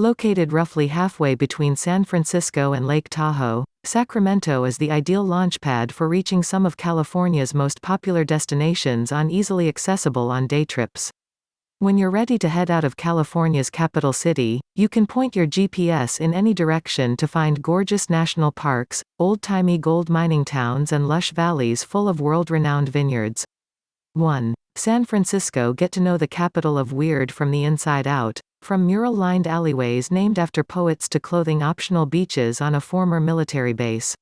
Located roughly halfway between San Francisco and Lake Tahoe, Sacramento is the ideal launchpad for reaching some of California's most popular destinations on easily accessible on-day trips. When you're ready to head out of California's capital city, you can point your GPS in any direction to find gorgeous national parks, old-timey gold mining towns and lush valleys full of world-renowned vineyards. 1. San Francisco. Get to know the capital of weird from the inside out. From mural-lined alleyways named after poets to clothing-optional beaches on a former military base.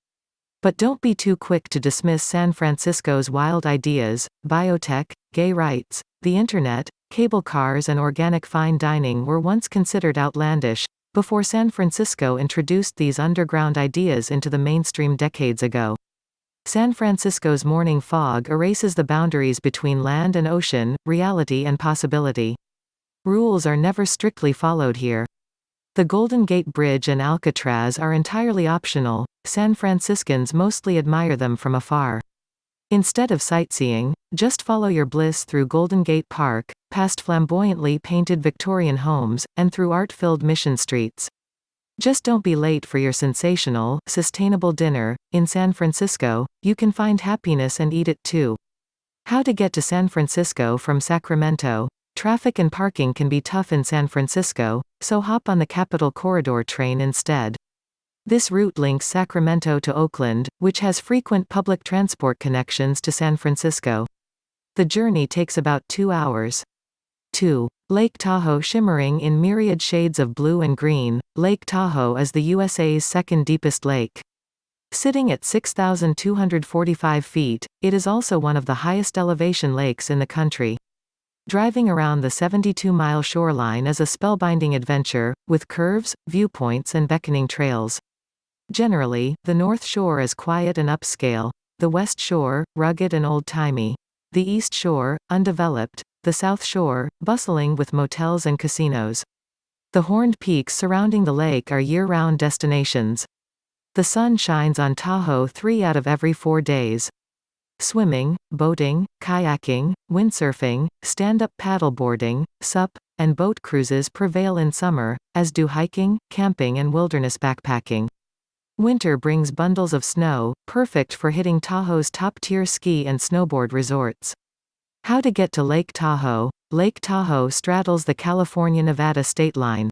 But don't be too quick to dismiss San Francisco's wild ideas. Biotech, gay rights, the internet, cable cars and organic fine dining were once considered outlandish, before San Francisco introduced these underground ideas into the mainstream decades ago. San Francisco's morning fog erases the boundaries between land and ocean, reality and possibility. Rules are never strictly followed here. The Golden Gate Bridge and Alcatraz are entirely optional. San Franciscans mostly admire them from afar. Instead of sightseeing, just follow your bliss through Golden Gate Park, past flamboyantly painted Victorian homes, and through art-filled Mission Streets. Just don't be late for your sensational, sustainable dinner. In San Francisco, you can find happiness and eat it too. How to get to San Francisco from Sacramento. Traffic and parking can be tough in San Francisco, so hop on the Capital Corridor train instead. This route links Sacramento to Oakland, which has frequent public transport connections to San Francisco. The journey takes about 2 hours. 2. Lake Tahoe. Shimmering in myriad shades of blue and green, Lake Tahoe is the USA's second deepest lake. Sitting at 6,245 feet, it is also one of the highest elevation lakes in the country. Driving around the 72-mile shoreline is a spellbinding adventure, with curves, viewpoints and beckoning trails. Generally, the North Shore is quiet and upscale, the West Shore, rugged and old-timey. The East Shore, undeveloped, the South Shore, bustling with motels and casinos. The horned peaks surrounding the lake are year-round destinations. The sun shines on Tahoe 3 out of every 4 days. Swimming, boating, kayaking, windsurfing, stand-up paddleboarding, SUP, and boat cruises prevail in summer, as do hiking, camping and wilderness backpacking. Winter brings bundles of snow, perfect for hitting Tahoe's top-tier ski and snowboard resorts. How to get to Lake Tahoe. Lake Tahoe straddles the California-Nevada state line.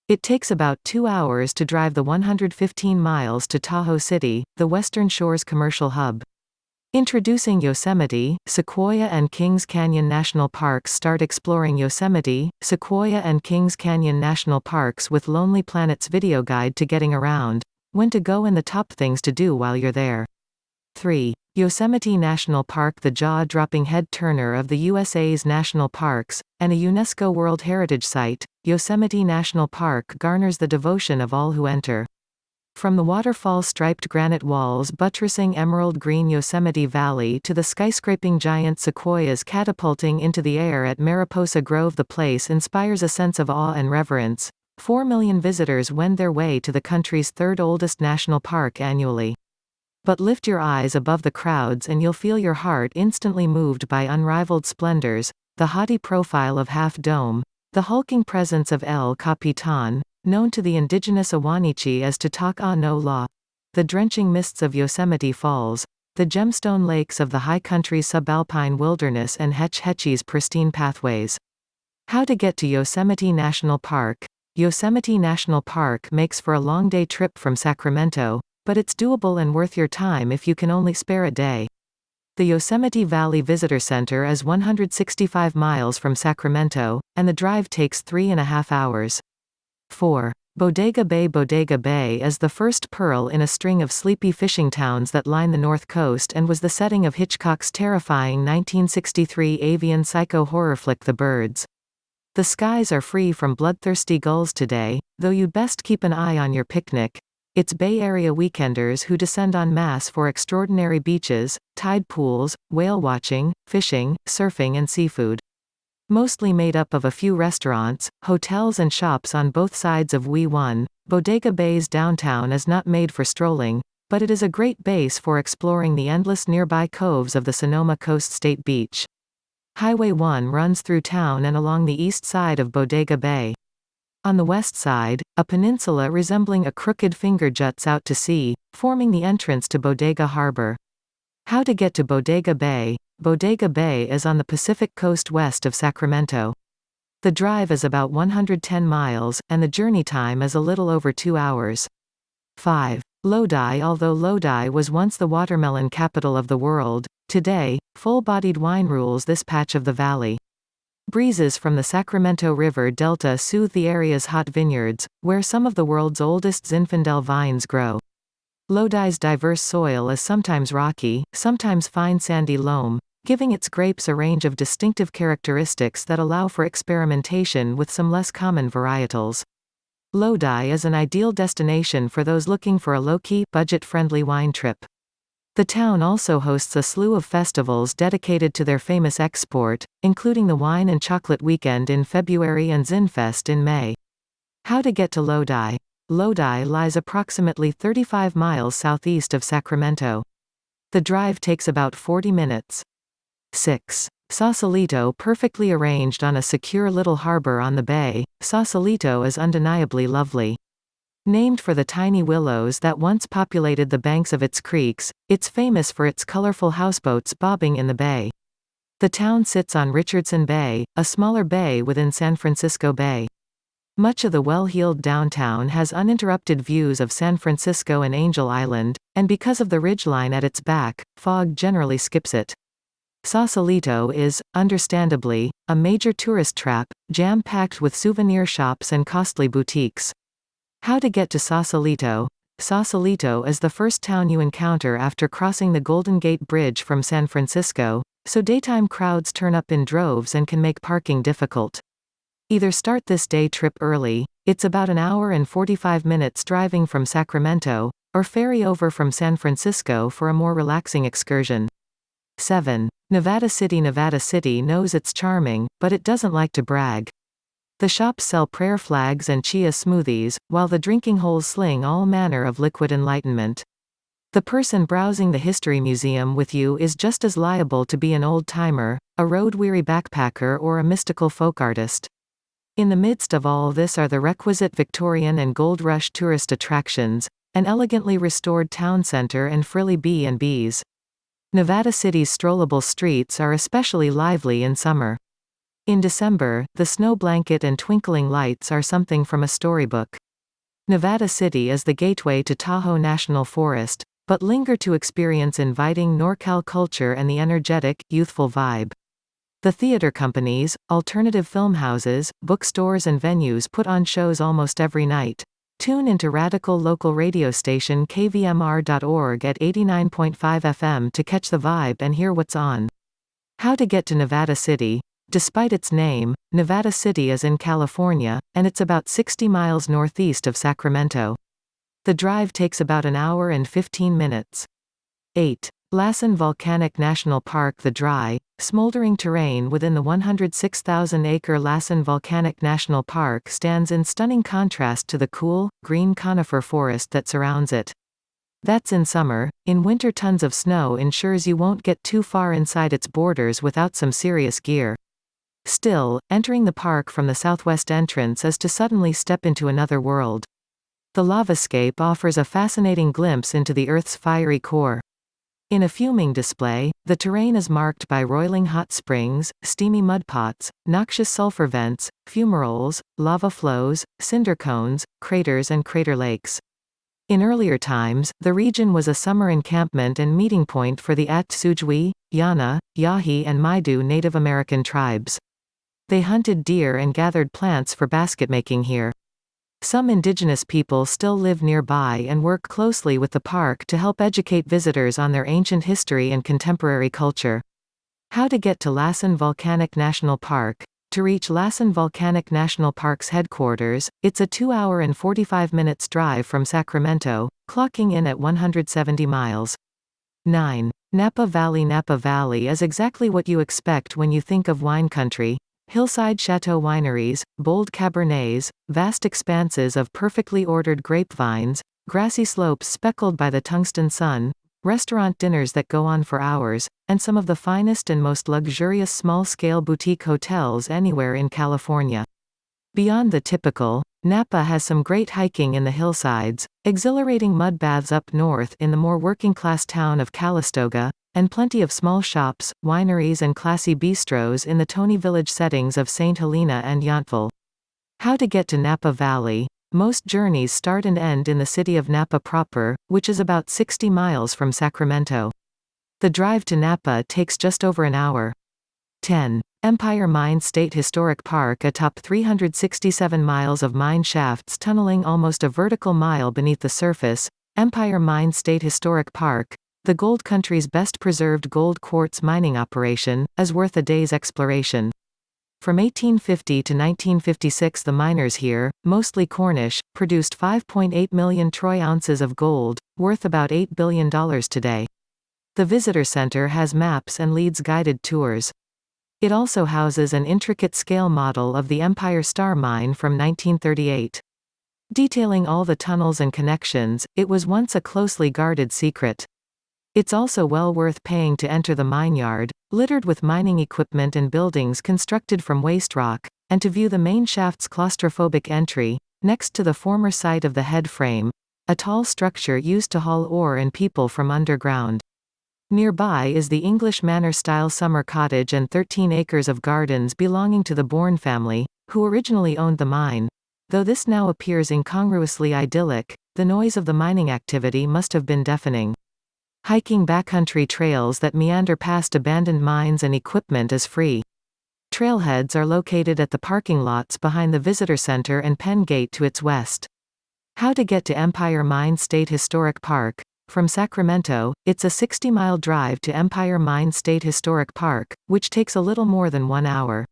It takes about 2 hours to drive the 115 miles to Tahoe City, the Western Shore's commercial hub. Introducing Yosemite, Sequoia and Kings Canyon National Parks. Start exploring Yosemite, Sequoia and Kings Canyon National Parks with Lonely Planet's video guide to getting around, when to go and the top things to do while you're there. 3. Yosemite National Park. The jaw-dropping head-turner of the USA's national parks, and a UNESCO World Heritage Site, Yosemite National Park garners the devotion of all who enter. From the waterfall-striped granite walls buttressing emerald green Yosemite Valley to the skyscraping giant sequoias catapulting into the air at Mariposa Grove, the place inspires a sense of awe and reverence. 4 million visitors wend their way to the country's third oldest national park annually. But lift your eyes above the crowds and you'll feel your heart instantly moved by unrivaled splendors, the haughty profile of Half Dome, the hulking presence of El Capitan, known to the indigenous Awanichi as Tutak no La, the drenching mists of Yosemite Falls, the gemstone lakes of the high country's subalpine wilderness and Hetch Hetchy's pristine pathways. How to get to Yosemite National Park. Yosemite National Park makes for a long-day trip from Sacramento, but it's doable and worth your time if you can only spare a day. The Yosemite Valley Visitor Center is 165 miles from Sacramento, and the drive takes 3.5 hours. 4. Bodega Bay. Bodega Bay is the first pearl in a string of sleepy fishing towns that line the north coast and was the setting of Hitchcock's terrifying 1963 avian psycho horror flick The Birds. The skies are free from bloodthirsty gulls today, though you'd best keep an eye on your picnic. It's Bay Area weekenders who descend en masse for extraordinary beaches, tide pools, whale watching, fishing, surfing and seafood. Mostly made up of a few restaurants, hotels and shops on both sides of We-1, Bodega Bay's downtown is not made for strolling, but it is a great base for exploring the endless nearby coves of the Sonoma Coast State Beach. Highway 1 runs through town and along the east side of Bodega Bay. On the west side, a peninsula resembling a crooked finger juts out to sea, forming the entrance to Bodega Harbor. How to get to Bodega Bay? Bodega Bay is on the Pacific coast west of Sacramento. The drive is about 110 miles, and the journey time is a little over 2 hours. 5. Lodi. Although Lodi was once the watermelon capital of the world, today, full-bodied wine rules this patch of the valley. Breezes from the Sacramento River Delta soothe the area's hot vineyards, where some of the world's oldest Zinfandel vines grow. Lodi's diverse soil is sometimes rocky, sometimes fine sandy loam, giving its grapes a range of distinctive characteristics that allow for experimentation with some less common varietals. Lodi is an ideal destination for those looking for a low-key, budget-friendly wine trip. The town also hosts a slew of festivals dedicated to their famous export, including the Wine and Chocolate Weekend in February and Zinfest in May. How to get to Lodi? Lodi lies approximately 35 miles southeast of Sacramento. The drive takes about 40 minutes. 6. Sausalito. Perfectly arranged on a secure little harbor on the bay, Sausalito is undeniably lovely. Named for the tiny willows that once populated the banks of its creeks, it's famous for its colorful houseboats bobbing in the bay. The town sits on Richardson Bay, a smaller bay within San Francisco Bay. Much of the well-heeled downtown has uninterrupted views of San Francisco and Angel Island, and because of the ridgeline at its back, fog generally skips it. Sausalito is, understandably, a major tourist trap, jam-packed with souvenir shops and costly boutiques. How to get to Sausalito? Sausalito is the first town you encounter after crossing the Golden Gate Bridge from San Francisco, so daytime crowds turn up in droves and can make parking difficult. Either start this day trip early, it's about an hour and 45 minutes driving from Sacramento, or ferry over from San Francisco for a more relaxing excursion. 7. Nevada City. Nevada City knows it's charming, but it doesn't like to brag. The shops sell prayer flags and chia smoothies, while the drinking holes sling all manner of liquid enlightenment. The person browsing the history museum with you is just as liable to be an old-timer, a road-weary backpacker, or a mystical folk artist. In the midst of all this are the requisite Victorian and Gold Rush tourist attractions, an elegantly restored town center and frilly B&Bs. Nevada City's strollable streets are especially lively in summer. In December, the snow blanket and twinkling lights are something from a storybook. Nevada City is the gateway to Tahoe National Forest, but linger to experience inviting NorCal culture and the energetic, youthful vibe. The theater companies, alternative film houses, bookstores and venues put on shows almost every night. Tune into radical local radio station kvmr.org at 89.5 FM to catch the vibe and hear what's on. How to get to Nevada City? Despite its name, Nevada City is in California, and it's about 60 miles northeast of Sacramento. The drive takes about an hour and 15 minutes. 8. Lassen Volcanic National Park. The dry, smoldering terrain within the 106,000-acre Lassen Volcanic National Park stands in stunning contrast to the cool, green conifer forest that surrounds it. That's in summer. In winter, tons of snow ensures you won't get too far inside its borders without some serious gear. Still, entering the park from the southwest entrance is to suddenly step into another world. The lavascape offers a fascinating glimpse into the Earth's fiery core. In a fuming display, the terrain is marked by roiling hot springs, steamy mud pots, noxious sulfur vents, fumaroles, lava flows, cinder cones, craters and crater lakes. In earlier times, the region was a summer encampment and meeting point for the At-Sujwi, Yana, Yahi and Maidu Native American tribes. They hunted deer and gathered plants for basketmaking here. Some indigenous people still live nearby and work closely with the park to help educate visitors on their ancient history and contemporary culture. How to get to Lassen Volcanic National Park? To reach Lassen Volcanic National Park's headquarters, it's a 2-hour and 45 minutes drive from Sacramento, clocking in at 170 miles. 9. Napa Valley. Napa Valley is exactly what you expect when you think of wine country. Hillside chateau wineries, bold cabernets, vast expanses of perfectly ordered grapevines, grassy slopes speckled by the tungsten sun, restaurant dinners that go on for hours, and some of the finest and most luxurious small-scale boutique hotels anywhere in California. Beyond the typical, Napa has some great hiking in the hillsides, exhilarating mud baths up north in the more working-class town of Calistoga, and plenty of small shops, wineries and classy bistros in the Tony Village settings of St. Helena and Yountville. How to get to Napa Valley. Most journeys start and end in the city of Napa proper, which is about 60 miles from Sacramento. The drive to Napa takes just over an hour. 10. Empire Mine State Historic Park atop 367 miles of mine shafts tunneling almost a vertical mile beneath the surface. Empire Mine State Historic Park, the gold country's best preserved gold quartz mining operation, is worth a day's exploration. From 1850 to 1956 the miners here, mostly Cornish, produced 5.8 million troy ounces of gold, worth about $8 billion today. The visitor center has maps and leads guided tours. It also houses an intricate scale model of the Empire Star Mine from 1938. Detailing all the tunnels and connections, it was once a closely guarded secret. It's also well worth paying to enter the mine yard, littered with mining equipment and buildings constructed from waste rock, and to view the main shaft's claustrophobic entry, next to the former site of the head frame, a tall structure used to haul ore and people from underground. Nearby is the English manor-style summer cottage and 13 acres of gardens belonging to the Bourne family, who originally owned the mine. Though this now appears incongruously idyllic, the noise of the mining activity must have been deafening. Hiking backcountry trails that meander past abandoned mines and equipment is free. Trailheads are located at the parking lots behind the visitor center and Penn Gate to its west. How to get to Empire Mine State Historic Park. From Sacramento, it's a 60-mile drive to Empire Mine State Historic Park, which takes a little more than 1 hour.